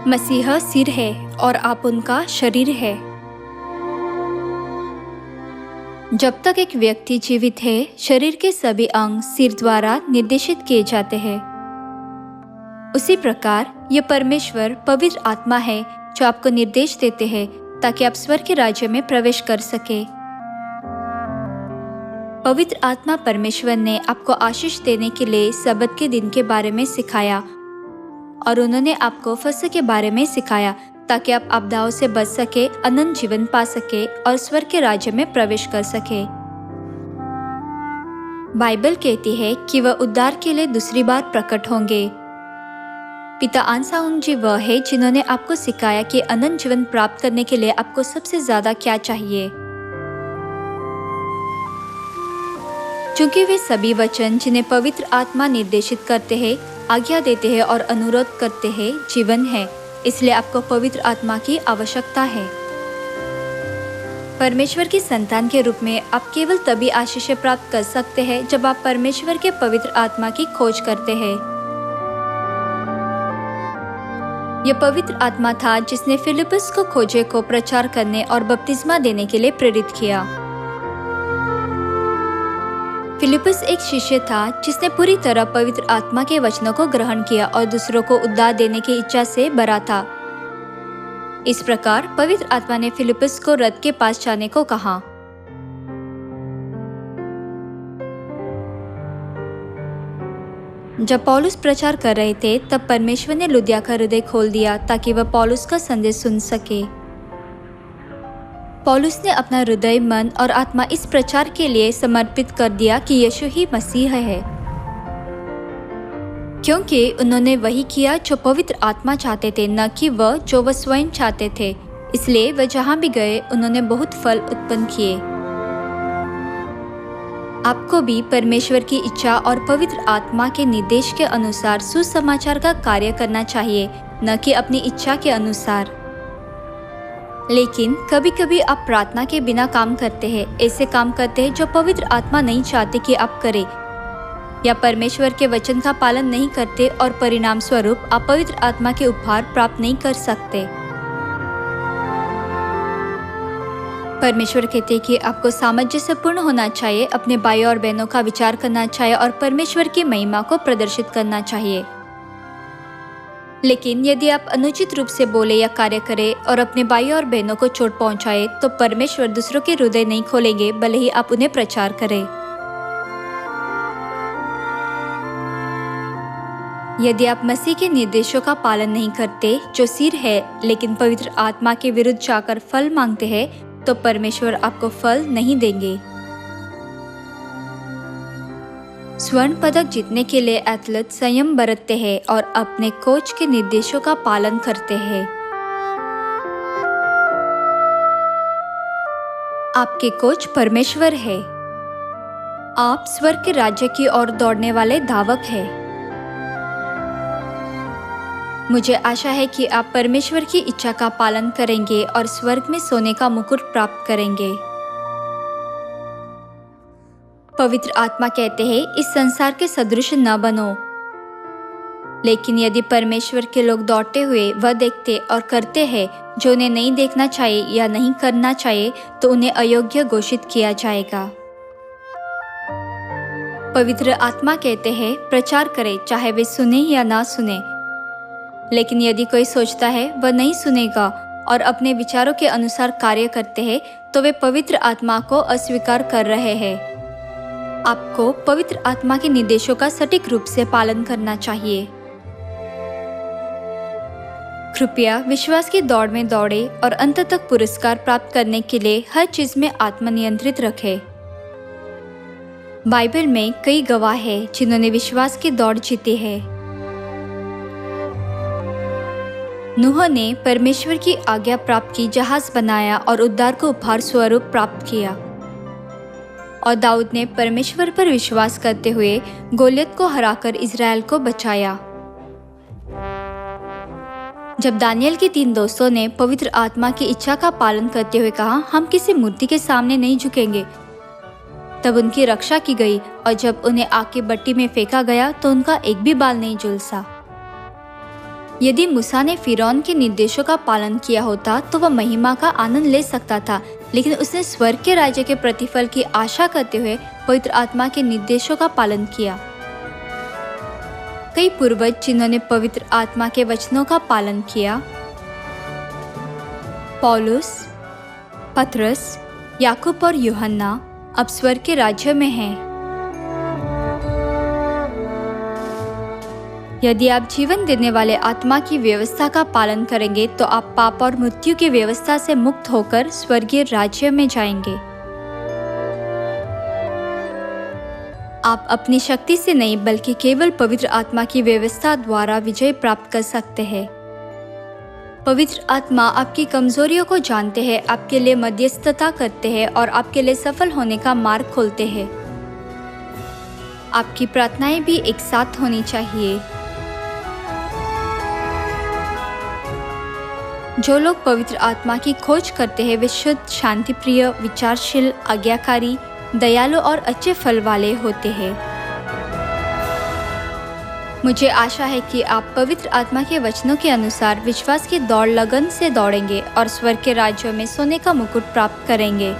मसीह सिर है और आप उनका शरीर है। जब तक एक व्यक्ति जीवित है, शरीर के सभी अंग सिर द्वारा निर्देशित किए जाते हैं। उसी प्रकार यह परमेश्वर पवित्र आत्मा है जो आपको निर्देश देते हैं ताकि आप स्वर्ग के राज्य में प्रवेश कर सके। पवित्र आत्मा परमेश्वर ने आपको आशीष देने के लिए सब्त के दिन के बारे में सिखाया और उन्होंने आपको फसह के बारे में सिखाया ताकि आप आपदाओं से बच सके, अनंत जीवन पा सके और स्वर्ग के राज्य में प्रवेश कर सके। बाइबल कहती है कि वह उद्धार के लिए दूसरी बार प्रकट होंगे। पिता आनसाउंग जी वह है जिन्होंने आपको सिखाया कि अनंत जीवन प्राप्त करने के लिए आपको सबसे ज्यादा क्या चाहिए। क्योंकि वे सभी वचन जिन्हें पवित्र आत्मा निर्देशित करते हैं, आज्ञा देते हैं और अनुरोध करते हैं, जीवन है, इसलिए आपको पवित्र आत्मा की आवश्यकता है। परमेश्वर की संतान के रूप में आप केवल तभी आशीष प्राप्त कर सकते हैं जब आप परमेश्वर के पवित्र आत्मा की खोज करते हैं। यह पवित्र आत्मा था जिसने फिलिप्पुस को खोजे को प्रचार करने और बपतिस्मा देने के लिए प्रेरित किया। फिलिप्पुस एक शिष्य था जिसने पूरी तरह पवित्र आत्मा के वचनों को ग्रहण किया और दूसरों को उद्धार देने की इच्छा से भरा था। इस प्रकार पवित्र आत्मा ने फिलिप्पुस को रथ के पास जाने को कहा। जब पौलुस प्रचार कर रहे थे तब परमेश्वर ने लुदिया का हृदय खोल दिया ताकि वह पौलुस का संदेश सुन सके। पौलुस ने अपना हृदय, मन और आत्मा इस प्रचार के लिए समर्पित कर दिया कि यीशु ही मसीह है, क्योंकि उन्होंने वही किया जो पवित्र आत्मा चाहते थे, न कि वह जो वह स्वयं चाहते थे। इसलिए वह जहां भी गए उन्होंने बहुत फल उत्पन्न किए। आपको भी परमेश्वर की इच्छा और पवित्र आत्मा के निर्देश के अनुसार सुसमाचार का कार्य करना चाहिए, न कि अपनी इच्छा के अनुसार। लेकिन कभी कभी आप प्रार्थना के बिना काम करते हैं, ऐसे काम करते हैं जो पवित्र आत्मा नहीं चाहते कि आप करें, या परमेश्वर के वचन का पालन नहीं करते और परिणाम स्वरूप आप पवित्र आत्मा के उपहार प्राप्त नहीं कर सकते। परमेश्वर कहते हैं कि आपको सामंजस्यपूर्ण होना चाहिए, अपने भाई और बहनों का विचार करना चाहिए और परमेश्वर की महिमा को प्रदर्शित करना चाहिए। लेकिन यदि आप अनुचित रूप से बोले या कार्य करें और अपने भाई और बहनों को चोट पहुंचाए, तो परमेश्वर दूसरों के हृदय नहीं खोलेंगे, भले ही आप उन्हें प्रचार करें। यदि आप मसीह के निर्देशों का पालन नहीं करते, जो सिर है, लेकिन पवित्र आत्मा के विरुद्ध जाकर फल मांगते हैं, तो परमेश्वर आपको फल नहीं देंगे। स्वर्ण पदक जीतने के लिए एथलीट संयम बरतते हैं और अपने कोच के निर्देशों का पालन करते हैं। आपके कोच परमेश्वर है। आप स्वर्ग के राज्य की ओर दौड़ने वाले धावक हैं। मुझे आशा है कि आप परमेश्वर की इच्छा का पालन करेंगे और स्वर्ग में सोने का मुकुट प्राप्त करेंगे। पवित्र आत्मा कहते हैं, इस संसार के सदृश न बनो। लेकिन यदि परमेश्वर के लोग दौड़ते हुए वह देखते और करते हैं जो उन्हें नहीं देखना चाहिए या नहीं करना चाहिए, तो उन्हें अयोग्य घोषित किया जाएगा। पवित्र आत्मा कहते हैं, प्रचार करें, चाहे वे सुने या ना सुने। लेकिन यदि कोई सोचता है वह नहीं सुनेगा और अपने विचारों के अनुसार कार्य करते हैं, तो वे पवित्र आत्मा को अस्वीकार कर रहे हैं। आपको पवित्र आत्मा के निर्देशों का सटीक रूप से पालन करना चाहिए। कृपया विश्वास की दौड़ में दौड़े और अंत तक पुरस्कार प्राप्त करने के लिए हर चीज में आत्मनियंत्रित रखें। बाइबल में कई गवाह हैं जिन्होंने विश्वास की दौड़ जीती है। नूह ने परमेश्वर की आज्ञा प्राप्त की, जहाज बनाया और उद्धार को उपहार स्वरूप प्राप्त किया। और दाऊद ने परमेश्वर पर विश्वास करते हुए गोलियत को हराकर इज़राइल को बचाया। जब दानियल के 3 दोस्तों ने पवित्र आत्मा की इच्छा का पालन करते हुए कहा, हम किसी मूर्ति के सामने नहीं झुकेंगे, तब उनकी रक्षा की गई और जब उन्हें आग की भट्टी में फेंका गया तो उनका एक भी बाल नहीं झुलसा। यदि मूसा ने फिरौन के निर्देशों का पालन किया होता तो वह महिमा का आनंद ले सकता था, लेकिन उसने स्वर्ग के राज्य के प्रतिफल की आशा करते हुए पवित्र आत्मा के निर्देशों का पालन किया। कई पूर्वज जिन्होंने पवित्र आत्मा के वचनों का पालन किया, पौलुस, पतरस, याकूब और यूहन्ना, अब स्वर्ग के राज्य में हैं। यदि आप जीवन देने वाले आत्मा की व्यवस्था का पालन करेंगे तो आप पाप और मृत्यु की व्यवस्था से मुक्त होकर स्वर्गीय राज्य में जाएंगे। आप अपनी शक्ति से नहीं बल्कि केवल पवित्र आत्मा की व्यवस्था द्वारा विजय प्राप्त कर सकते हैं। पवित्र आत्मा आपकी कमजोरियों को जानते हैं, आपके लिए मध्यस्थता करते हैं और आपके लिए सफल होने का मार्ग खोलते हैं। आपकी प्रार्थनाएं भी एक साथ होनी चाहिए। जो लोग पवित्र आत्मा की खोज करते हैं वे शुद्ध, शांतिप्रिय, विचारशील, आज्ञाकारी, दयालु और अच्छे फल वाले होते हैं। मुझे आशा है कि आप पवित्र आत्मा के वचनों के अनुसार विश्वास की दौड़ लगन से दौड़ेंगे और स्वर्ग के राज्यों में सोने का मुकुट प्राप्त करेंगे।